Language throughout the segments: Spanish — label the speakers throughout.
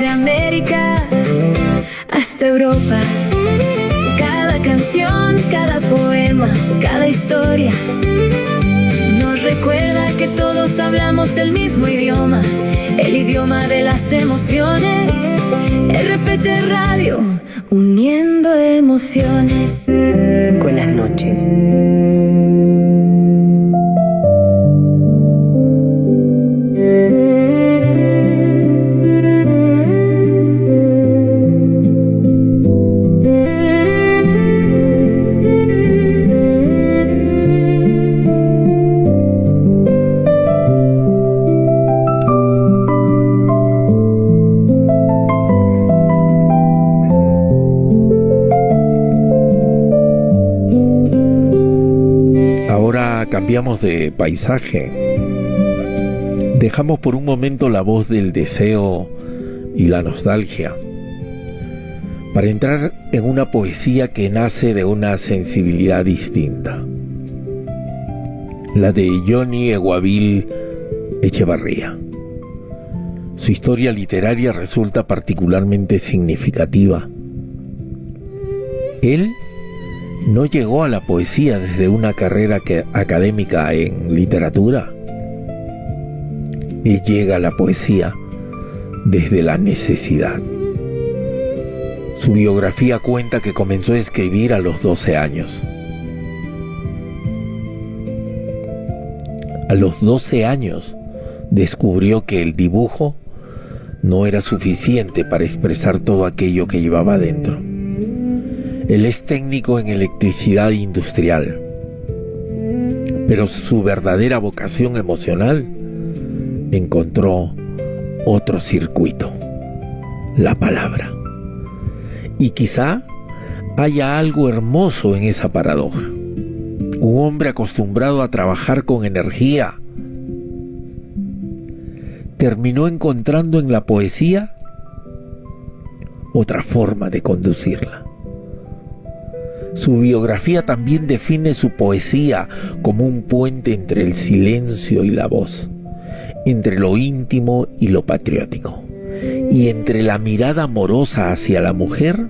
Speaker 1: desde América hasta Europa. Cada canción, cada poema, cada historia nos recuerda que todos hablamos el mismo idioma, el idioma de las emociones. RPT Radio, uniendo emociones. Buenas noches.
Speaker 2: Cambiamos de paisaje. Dejamos por un momento la voz del deseo y la nostalgia para entrar en una poesía que nace de una sensibilidad distinta, la de Johnny Eguavil Echevarría. Su historia literaria resulta particularmente significativa. Él no llegó a la poesía desde una carrera académica en literatura. Él llega a la poesía desde la necesidad. Su biografía cuenta que comenzó a escribir a los 12 años. A los 12 años descubrió que el dibujo no era suficiente para expresar todo aquello que llevaba dentro. Él es técnico en electricidad industrial, pero su verdadera vocación emocional encontró otro circuito, la palabra. Y quizá haya algo hermoso en esa paradoja. Un hombre acostumbrado a trabajar con energía terminó encontrando en la poesía otra forma de conducirla. Su biografía también define su poesía como un puente entre el silencio y la voz, entre lo íntimo y lo patriótico, y entre la mirada amorosa hacia la mujer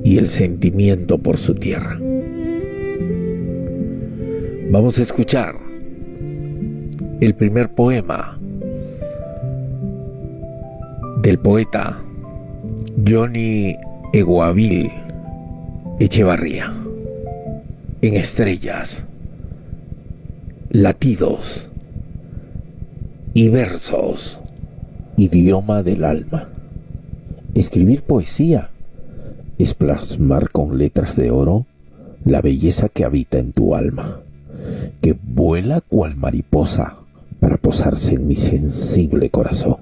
Speaker 2: y el sentimiento por su tierra. Vamos a escuchar el primer poema del poeta Johnny Eguavil Echevarría, en estrellas, latidos y versos. Idioma del alma. Escribir poesía es plasmar con letras de oro la belleza que habita en tu alma, que vuela cual mariposa para posarse en mi sensible corazón,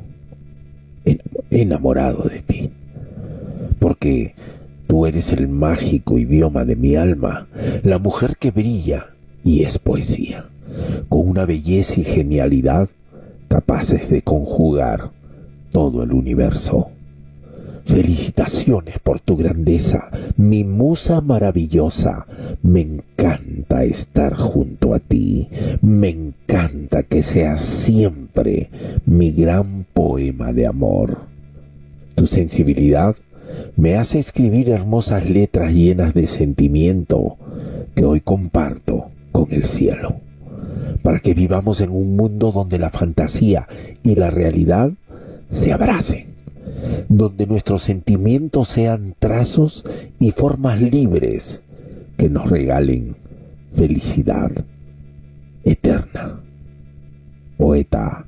Speaker 2: enamorado de ti, porque tú eres el mágico idioma de mi alma, la mujer que brilla y es poesía, con una belleza y genialidad capaces de conjugar todo el universo. Felicitaciones por tu grandeza, mi musa maravillosa. Me encanta estar junto a ti, me encanta que seas siempre mi gran poema de amor. Tu sensibilidad me hace escribir hermosas letras llenas de sentimiento que hoy comparto con el cielo, para que vivamos en un mundo donde la fantasía y la realidad se abracen, donde nuestros sentimientos sean trazos y formas libres que nos regalen felicidad eterna. Poeta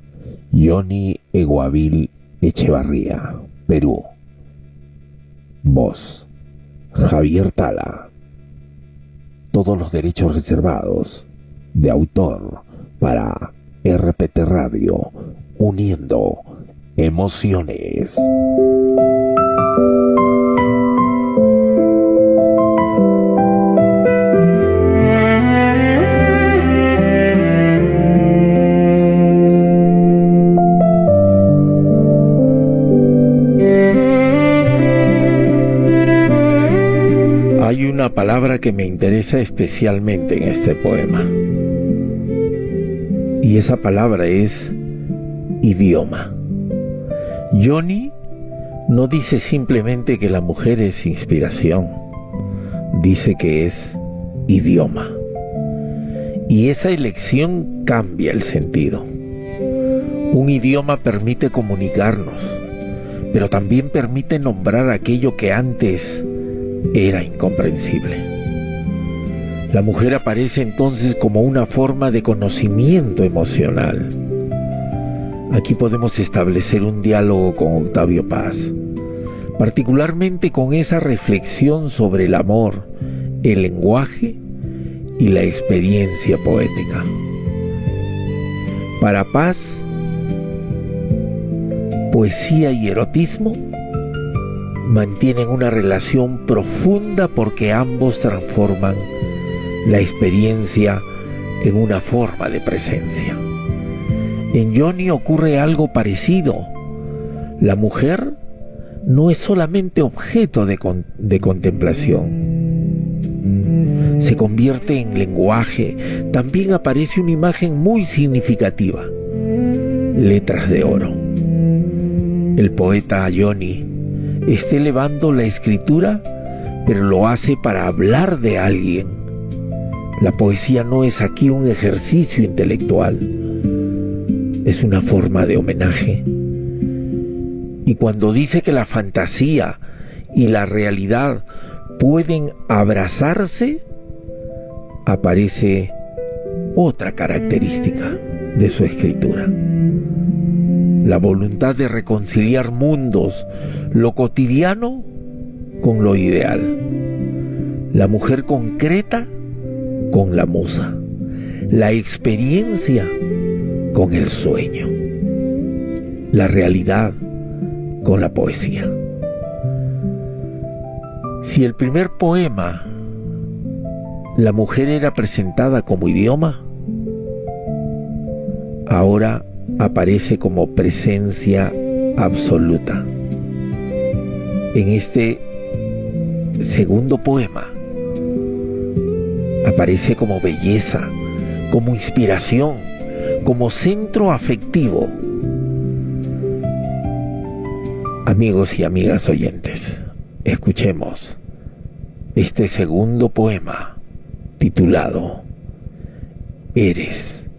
Speaker 2: Johnny Eguavil Echevarría, Perú. Voz Javier Tala. Todos los derechos reservados de autor para RPT Radio, uniendo emociones. Hay una palabra que me interesa especialmente en este poema, y esa palabra es idioma. Johnny no dice simplemente que la mujer es inspiración, dice que es idioma. Y esa elección cambia el sentido. Un idioma permite comunicarnos, pero también permite nombrar aquello que antes era incomprensible. La mujer aparece entonces como una forma de conocimiento emocional. Aquí podemos establecer un diálogo con Octavio Paz, particularmente con esa reflexión sobre el amor, el lenguaje y la experiencia poética. Para Paz, poesía y erotismo mantienen una relación profunda porque ambos transforman la experiencia en una forma de presencia. En Johnny ocurre algo parecido. La mujer no es solamente objeto de contemplación. Se convierte en lenguaje. También aparece una imagen muy significativa: letras de oro. El poeta Johnny está elevando la escritura, pero lo hace para hablar de alguien. La poesía no es aquí un ejercicio intelectual, es una forma de homenaje. Y cuando dice que la fantasía y la realidad pueden abrazarse, aparece otra característica de su escritura: la voluntad de reconciliar mundos, lo cotidiano con lo ideal. La mujer concreta con la musa, la experiencia con el sueño, la realidad con la poesía. Si el primer poema, la mujer era presentada como idioma, ahora aparece como presencia absoluta. En este segundo poema aparece como belleza, como inspiración, como centro afectivo. Amigos y amigas oyentes, escuchemos este segundo poema titulado Eres.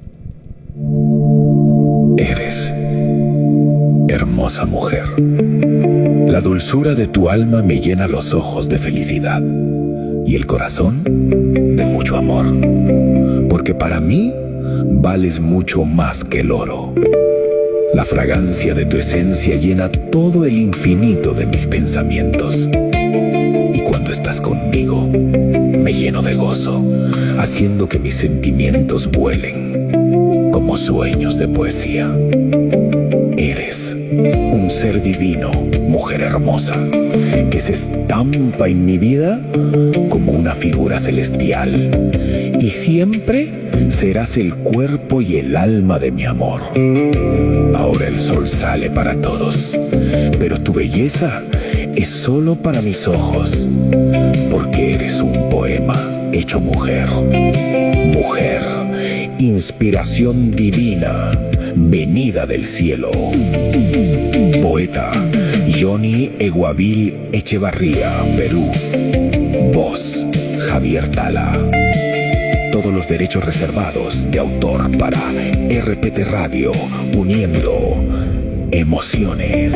Speaker 3: Eres, hermosa mujer. La dulzura de tu alma me llena los ojos de felicidad y el corazón de mucho amor, porque para mí vales mucho más que el oro. La fragancia de tu esencia llena todo el infinito de mis pensamientos, y cuando estás conmigo me lleno de gozo, haciendo que mis sentimientos vuelen como sueños de poesía. Eres un ser divino, mujer hermosa, que se estampa en mi vida como una figura celestial, y siempre serás el cuerpo y el alma de mi amor. Ahora el sol sale para todos, pero tu belleza es solo para mis ojos, porque eres un poema hecho mujer. Mujer, inspiración divina, venida del cielo. Poeta Johnny Eguavil Echevarría, Perú. Voz Javier Tala. Todos los derechos reservados de autor para RPT Radio, uniendo emociones.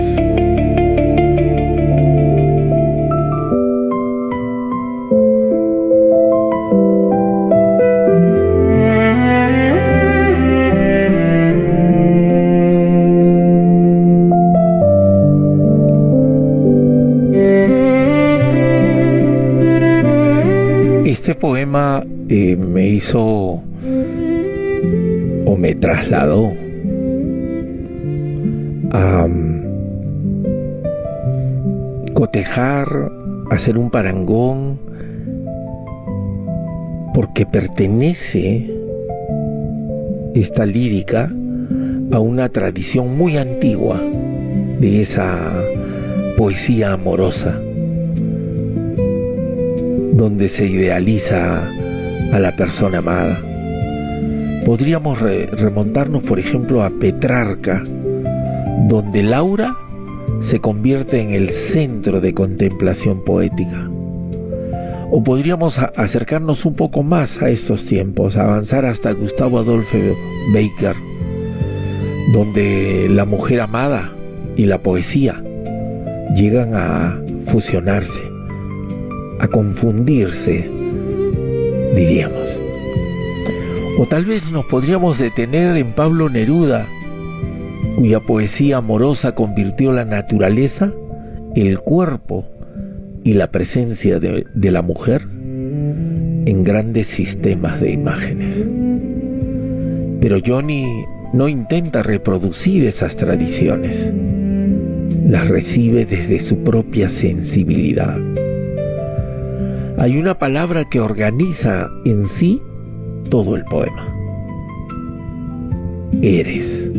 Speaker 2: Este poema me hizo o me trasladó a cotejar, a hacer un parangón, porque pertenece esta lírica a una tradición muy antigua de esa poesía amorosa, donde se idealiza a la persona amada. Podríamos remontarnos, por ejemplo, a Petrarca, donde Laura se convierte en el centro de contemplación poética. O podríamos acercarnos un poco más a estos tiempos, avanzar hasta Gustavo Adolfo Bécquer, donde la mujer amada y la poesía llegan a fusionarse, a confundirse, diríamos. O tal vez nos podríamos detener en Pablo Neruda, cuya poesía amorosa convirtió la naturaleza, el cuerpo y la presencia de la mujer en grandes sistemas de imágenes. Pero Johnny no intenta reproducir esas tradiciones, las recibe desde su propia sensibilidad. Hay una palabra que organiza en sí todo el poema: eres.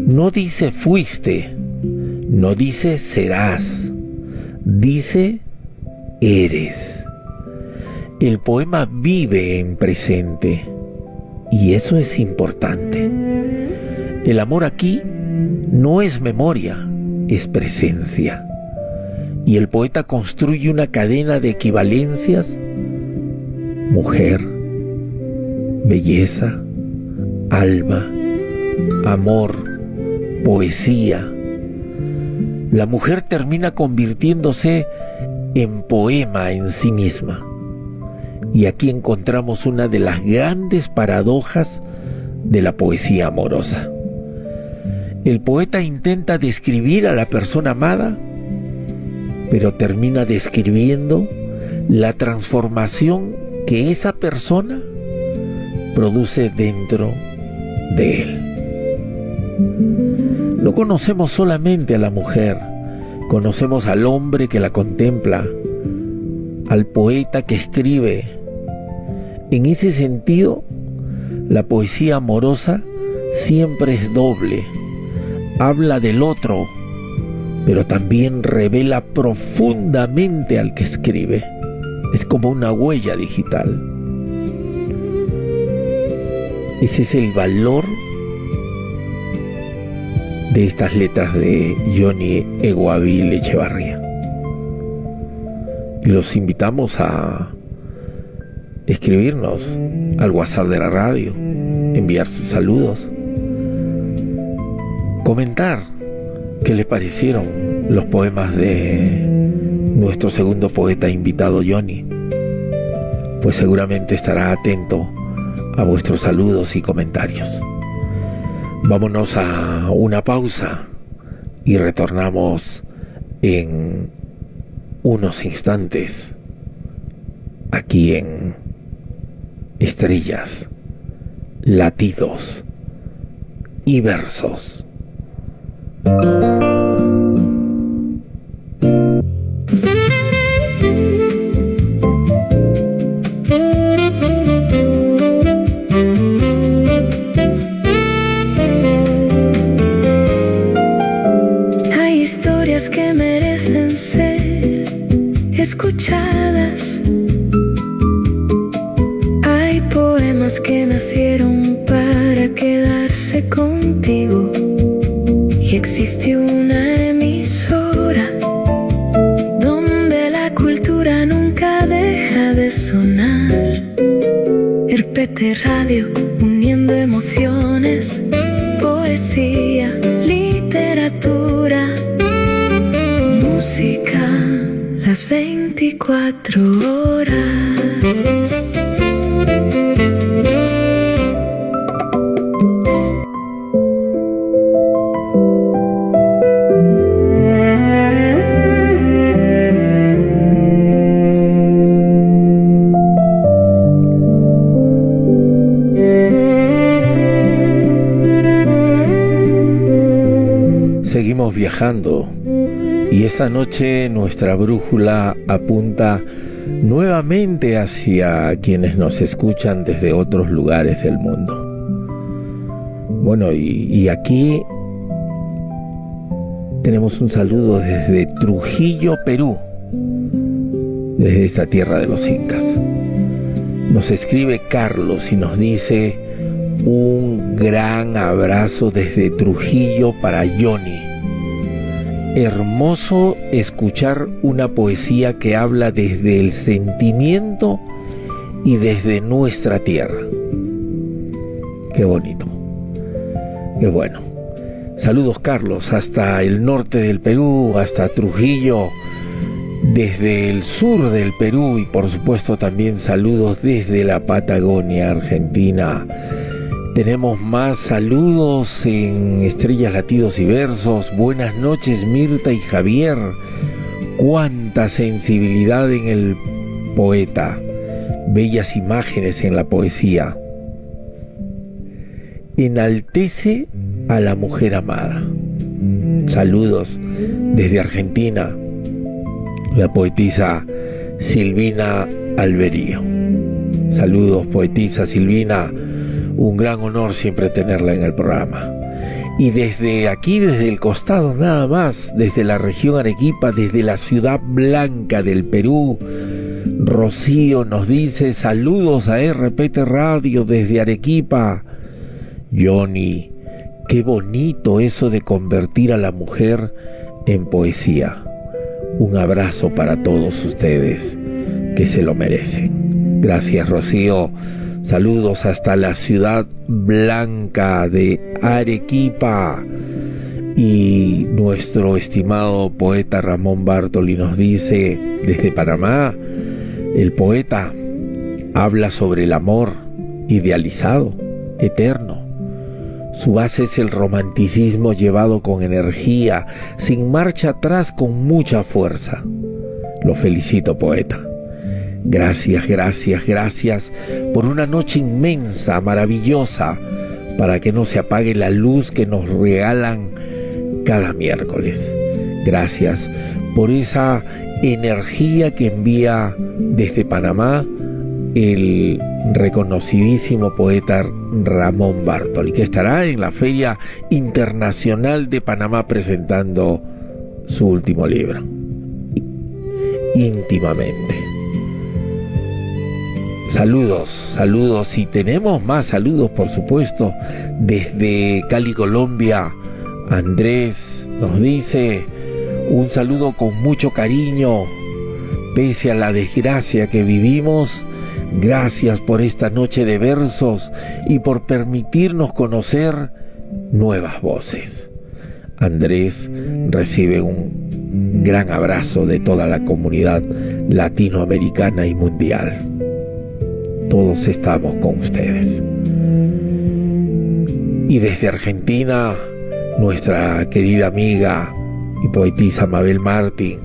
Speaker 2: No dice fuiste, no dice serás, dice eres. El poema vive en presente y eso es importante. El amor aquí no es memoria, es presencia. Y el poeta construye una cadena de equivalencias: mujer, belleza, alma, amor, poesía. La mujer termina convirtiéndose en poema en sí misma. Y aquí encontramos una de las grandes paradojas de la poesía amorosa. El poeta intenta describir a la persona amada, pero termina describiendo la transformación que esa persona produce dentro de él. No conocemos solamente a la mujer, conocemos al hombre que la contempla, al poeta que escribe. En ese sentido, la poesía amorosa siempre es doble. Habla del otro, pero también revela profundamente al que escribe. Es como una huella digital. Ese es el valor de estas letras de Johnny Eguavil Echevarría. Y los invitamos a escribirnos al WhatsApp de la radio, enviar sus saludos, comentar qué les parecieron los poemas de nuestro segundo poeta invitado, Johnny. Pues seguramente estará atento a vuestros saludos y comentarios. Vámonos a una pausa y retornamos en unos instantes aquí en Estrellas, Latidos y Versos.
Speaker 1: Hay historias que merecen ser escuchadas. Hay poemas que nacieron para quedarse contigo. Y existe una emisora donde la cultura nunca deja de sonar. Herpete Radio, uniendo emociones, poesía, literatura, música, las 24 horas.
Speaker 2: Seguimos viajando y esta noche nuestra brújula apunta nuevamente hacia quienes nos escuchan desde otros lugares del mundo. Bueno, y aquí tenemos un saludo desde Trujillo, Perú, desde esta tierra de los incas. Nos escribe Carlos y nos dice: un gran abrazo desde Trujillo para Johnny. hermoso escuchar una poesía que habla desde el sentimiento y desde nuestra tierra. Qué bonito, qué bueno. Saludos, Carlos, hasta el norte del Perú, hasta Trujillo, desde el sur del Perú, y por supuesto también saludos desde la Patagonia Argentina. Tenemos más saludos en Estrellas, Latidos y Versos. Buenas noches, Mirta y Javier. Cuánta sensibilidad en el poeta, bellas imágenes en la poesía. Enaltece a la mujer amada. Saludos desde Argentina, la poetisa Silvina Alberío. Saludos, poetisa Silvina. Un gran honor siempre tenerla en el programa. Y desde aquí, desde el costado nada más, desde la región Arequipa, desde la ciudad blanca del Perú, Rocío nos dice: saludos a RPT Radio desde Arequipa. Johnny, qué bonito eso de convertir a la mujer en poesía. Un abrazo para todos ustedes, que se lo merecen. Gracias, Rocío. Saludos hasta la ciudad blanca de Arequipa. Y nuestro estimado poeta Ramón Bartoli nos dice desde Panamá: el poeta habla sobre el amor idealizado, eterno. Su base es el romanticismo llevado con energía, sin marcha atrás, con mucha fuerza. Lo felicito, poeta. Gracias, gracias, gracias por una noche inmensa, maravillosa, para que no se apague la luz que nos regalan cada miércoles. Gracias por esa energía que envía desde Panamá el reconocidísimo poeta Ramón Bartoli, que estará en la Feria Internacional de Panamá presentando su último libro, Íntimamente. Saludos, saludos, y tenemos más saludos, por supuesto, desde Cali, Colombia. Andrés nos dice: un saludo con mucho cariño, pese a la desgracia que vivimos. Gracias por esta noche de versos y por permitirnos conocer nuevas voces. Andrés recibe un gran abrazo de toda la comunidad latinoamericana y mundial. Todos estamos con ustedes. Y desde Argentina, nuestra querida amiga y poetisa Mabel Martín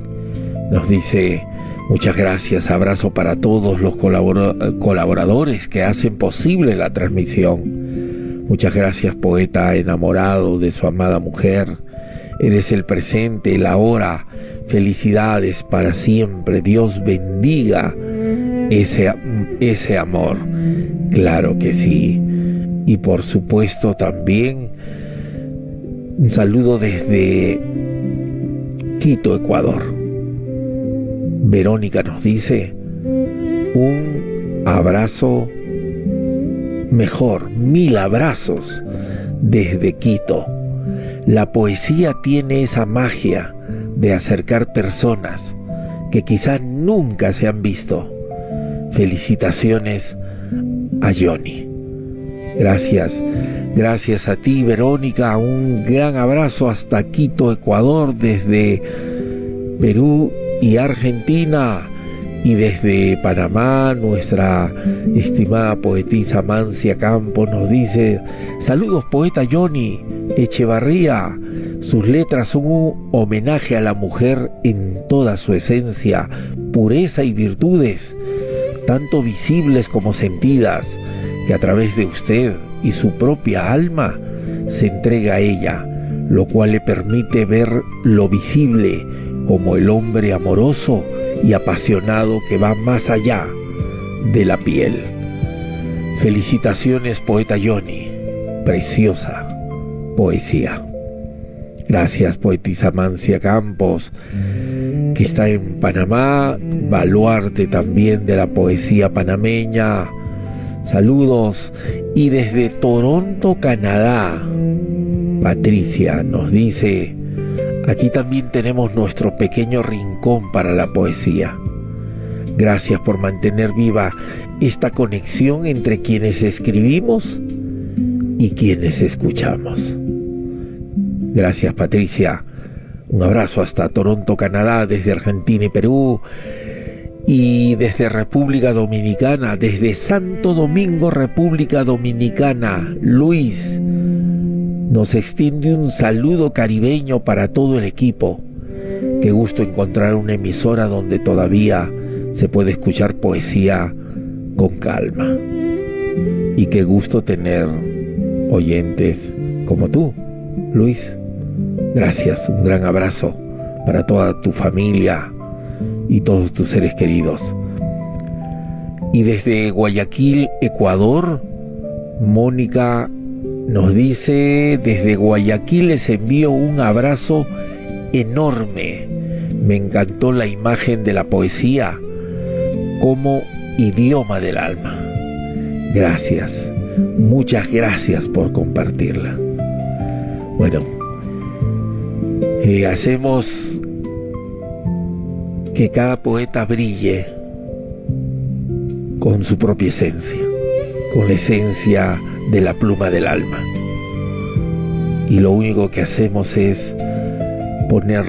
Speaker 2: nos dice: muchas gracias, abrazo para todos los colaboradores que hacen posible la transmisión. Muchas gracias, poeta enamorado de su amada mujer. Eres el presente, el ahora. Felicidades para siempre. Dios bendiga ese amor. Claro que sí. Y por supuesto también un saludo desde Quito, Ecuador. Verónica nos dice: un abrazo mejor, 1000 abrazos desde Quito. La poesía tiene esa magia de acercar personas que quizás nunca se han visto. Felicitaciones a Johnny. Gracias, gracias a ti, Verónica. Un gran abrazo hasta Quito, Ecuador, desde Perú y Argentina. Y desde Panamá, nuestra estimada poetisa Mancia Campos nos dice: saludos, poeta Johnny Echevarría. Sus letras son un homenaje a la mujer en toda su esencia, pureza y virtudes, tanto visibles como sentidas, que a través de usted y su propia alma se entrega a ella, lo cual le permite ver lo visible como el hombre amoroso y apasionado que va más allá de la piel. Felicitaciones, poeta Johnny. Preciosa poesía. Gracias, poetisa Mancia Campos, que está en Panamá, baluarte también de la poesía panameña. Saludos. Y desde Toronto, Canadá, Patricia nos dice: Aquí también tenemos nuestro pequeño rincón para la poesía. Gracias por mantener viva esta conexión entre quienes escribimos y quienes escuchamos. Gracias, Patricia. Un abrazo hasta Toronto, Canadá, desde Argentina y Perú, y desde República Dominicana, desde Santo Domingo, República Dominicana, Luis nos extiende un saludo caribeño para todo el equipo. Qué gusto encontrar una emisora donde todavía se puede escuchar poesía con calma. Y qué gusto tener oyentes como tú, Luis. Gracias, un gran abrazo para toda tu familia y todos tus seres queridos. Y desde Guayaquil, Ecuador, Mónica nos dice: desde Guayaquil les envío un abrazo enorme. Me encantó la imagen de la poesía como idioma del alma. Gracias, muchas gracias por compartirla. Bueno, hacemos que cada poeta brille con su propia esencia, con la esencia de la pluma del alma. Y lo único que hacemos es poner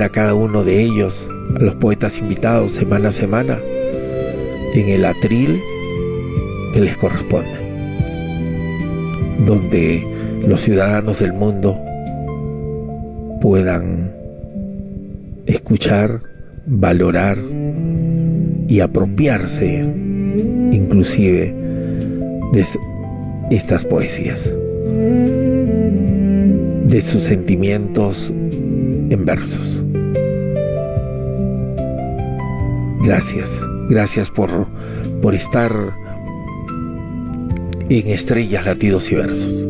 Speaker 2: a cada uno de ellos, a los poetas invitados semana a semana, en el atril que les corresponde, donde los ciudadanos del mundo puedan escuchar, valorar y apropiarse inclusive de estas poesías, de sus sentimientos en versos. Gracias por estar en Estrellas, Latidos y Versos.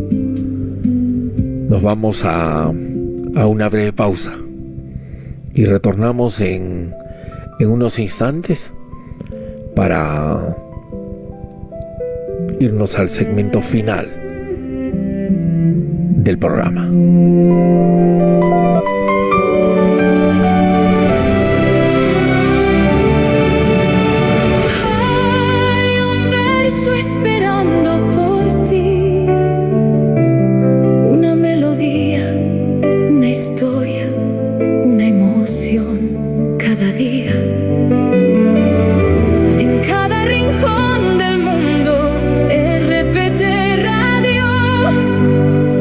Speaker 2: Nos vamos a una breve pausa y retornamos en unos instantes para irnos al segmento final del programa.
Speaker 1: Hay un verso esperando por ti, una melodía, una historia, una emoción cada día. En cada rincón del mundo, RPT Radio,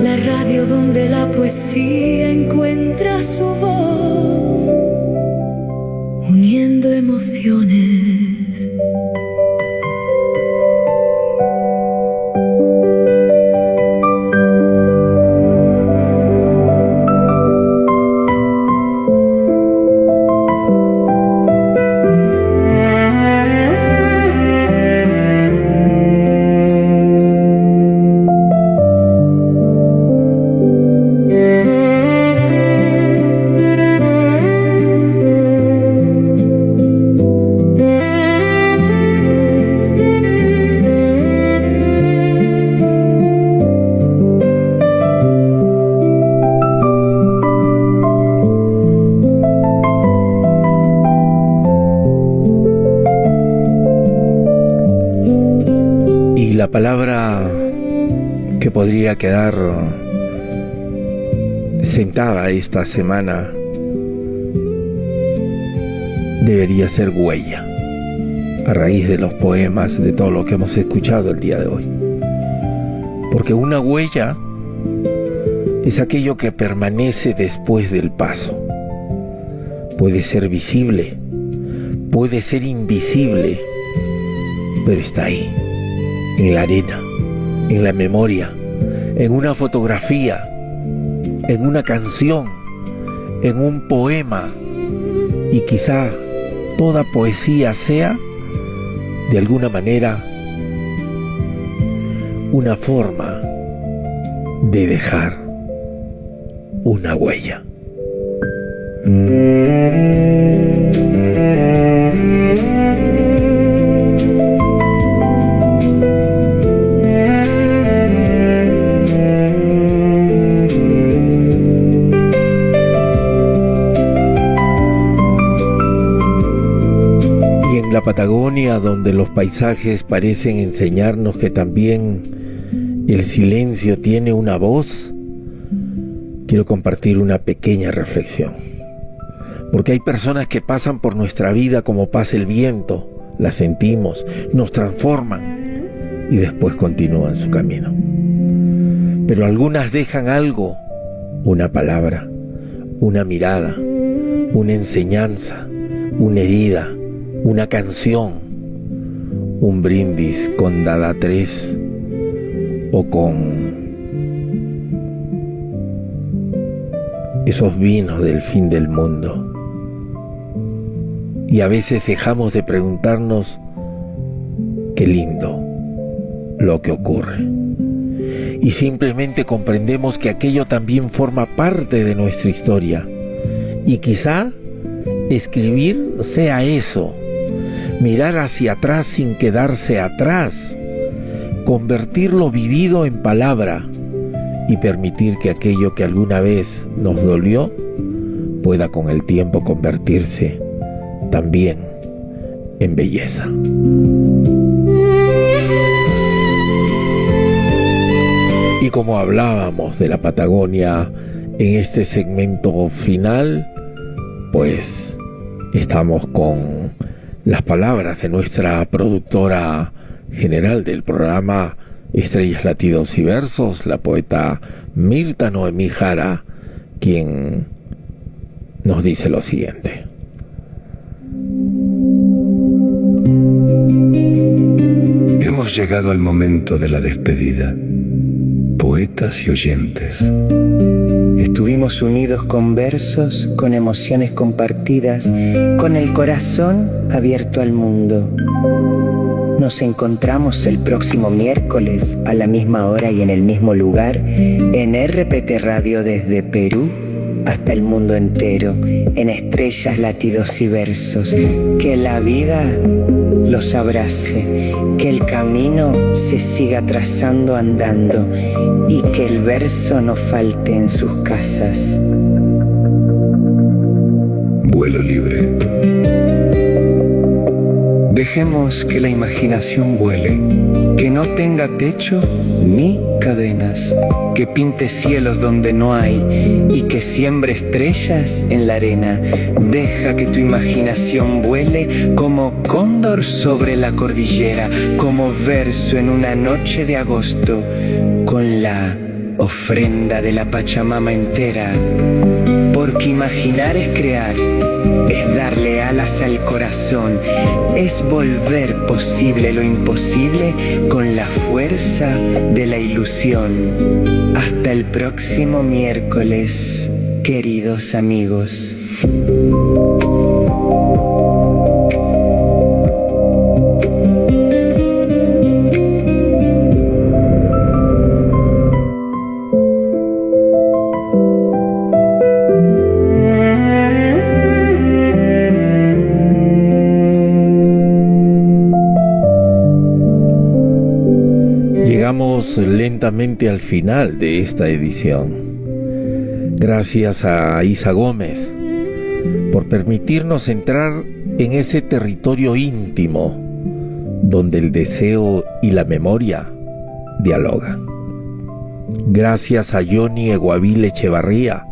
Speaker 1: la radio donde la poesía encuentra su voz, uniendo emociones.
Speaker 2: La palabra que podría quedar sentada esta semana debería ser huella, a raíz de los poemas, de todo lo que hemos escuchado el día de hoy. Porque una huella es aquello que permanece después del paso. Puede ser visible, puede ser invisible, pero está ahí, en la arena, en la memoria, en una fotografía, en una canción, en un poema, y quizá toda poesía sea, de alguna manera, una forma de dejar una huella. Patagonia, donde los paisajes parecen enseñarnos que también el silencio tiene una voz, quiero compartir una pequeña reflexión. Porque hay personas que pasan por nuestra vida como pasa el viento, la sentimos, nos transforman y después continúan su camino. Pero algunas dejan algo, una palabra, una mirada, una enseñanza, una herida, una canción, un brindis con Dada 3 o con esos vinos del fin del mundo. Y a veces dejamos de preguntarnos qué lindo lo que ocurre. Y simplemente comprendemos que aquello también forma parte de nuestra historia. Y quizá escribir sea eso, mirar hacia atrás sin quedarse atrás, convertir lo vivido en palabra y permitir que aquello que alguna vez nos dolió pueda con el tiempo convertirse también en belleza. Y como hablábamos de la Patagonia en este segmento final, pues estamos con las palabras de nuestra productora general del programa Estrellas, Latidos y Versos, la poeta Mirta Noemí Jara, quien nos dice lo siguiente.
Speaker 3: Hemos llegado al momento de la despedida, poetas y oyentes.
Speaker 4: Estuvimos unidos con versos, con emociones compartidas, con el corazón abierto al mundo. Nos encontramos el próximo miércoles a la misma hora y en el mismo lugar en RPT Radio desde Perú hasta el mundo entero, en Estrellas, Latidos y Versos. Que la vida los abrace, que el camino se siga trazando andando y que el verso no falte en sus casas.
Speaker 3: Vuelo libre. Dejemos que la imaginación vuele, que no tenga techo ni cadenas, que pinte cielos donde no hay y que siembre estrellas en la arena. Deja que tu imaginación vuele como cóndor sobre la cordillera, como verso en una noche de agosto, con la ofrenda de la Pachamama entera. Porque imaginar es crear, es darle alas al corazón, es volver posible lo imposible con la fuerza de la ilusión. Hasta el próximo miércoles, queridos amigos.
Speaker 2: Lentamente al final de esta edición. Gracias a Isa Gómez por permitirnos entrar en ese territorio íntimo donde el deseo y la memoria dialogan. Gracias a Johnny Eguavil Echevarría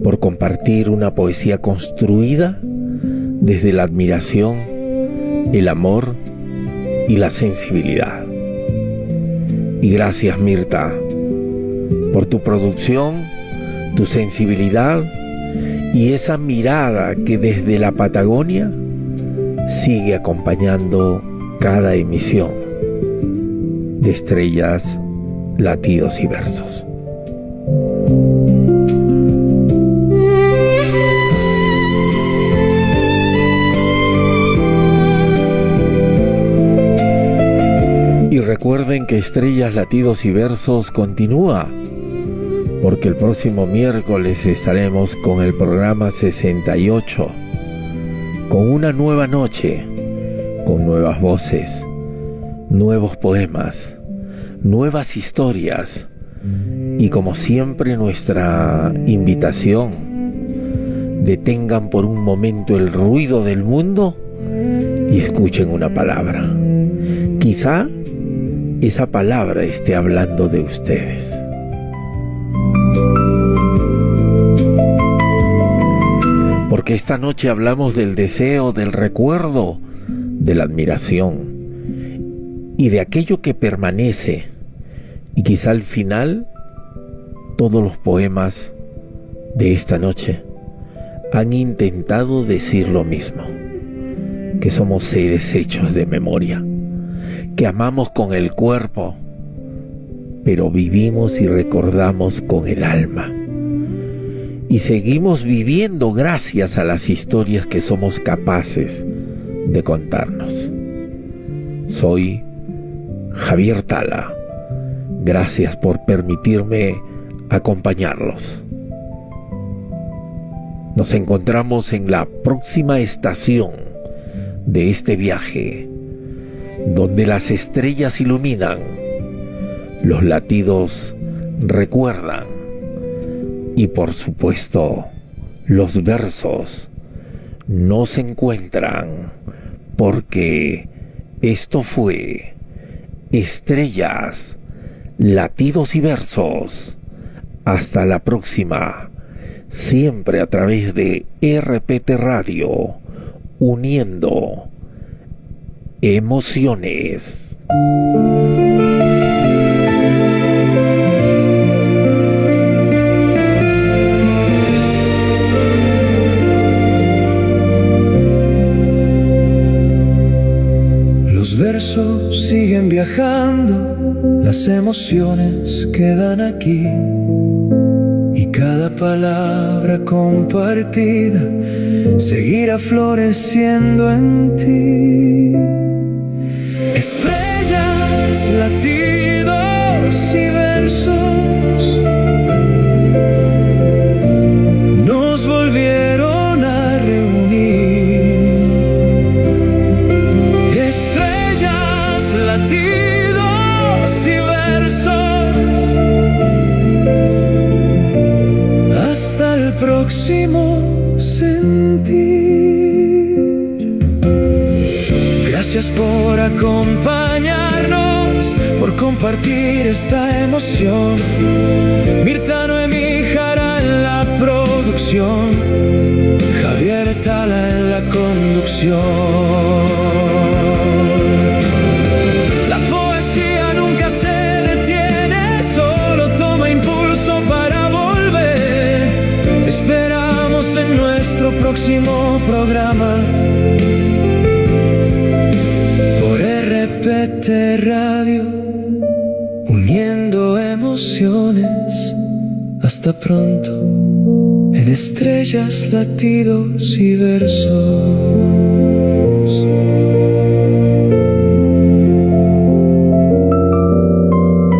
Speaker 2: por compartir una poesía construida desde la admiración, el amor y la sensibilidad. Y gracias, Mirta, por tu producción, tu sensibilidad y esa mirada que desde la Patagonia sigue acompañando cada emisión de Estrellas, Latidos y Versos. Y recuerden que Estrellas, Latidos y Versos continúa, porque el próximo miércoles estaremos con el programa 68, con una nueva noche, con nuevas voces, nuevos poemas, nuevas historias y como siempre nuestra invitación: detengan por un momento el ruido del mundo y escuchen una palabra. Quizá esa palabra esté hablando de ustedes. Porque esta noche hablamos del deseo, del recuerdo, de la admiración y de aquello que permanece. Y quizá al final todos los poemas de esta noche han intentado decir lo mismo, que somos seres hechos de memoria, que amamos con el cuerpo, pero vivimos y recordamos con el alma. Y seguimos viviendo gracias a las historias que somos capaces de contarnos. Soy Javier Tala. Gracias por permitirme acompañarlos. Nos encontramos en la próxima estación de este viaje, donde las estrellas iluminan, los latidos recuerdan y por supuesto los versos no se encuentran, porque esto fue Estrellas, Latidos y Versos. Hasta la próxima, siempre a través de RPT Radio, uniendo emociones.
Speaker 5: Los versos siguen viajando, las emociones quedan aquí, y cada palabra compartida seguirá floreciendo en ti. Estrellas, latidos y versos nos volvieron a reunir. Estrellas, latidos y versos, hasta el próximo sentir. Gracias por acompañarnos, por compartir esta emoción. Mirta, Noemí, Jara en la producción, Javier Tala en la conducción. La poesía nunca se detiene, solo toma impulso para volver. Te esperamos en nuestro próximo programa por RPT Radio, uniendo emociones. Hasta pronto en Estrellas, Latidos y Versos.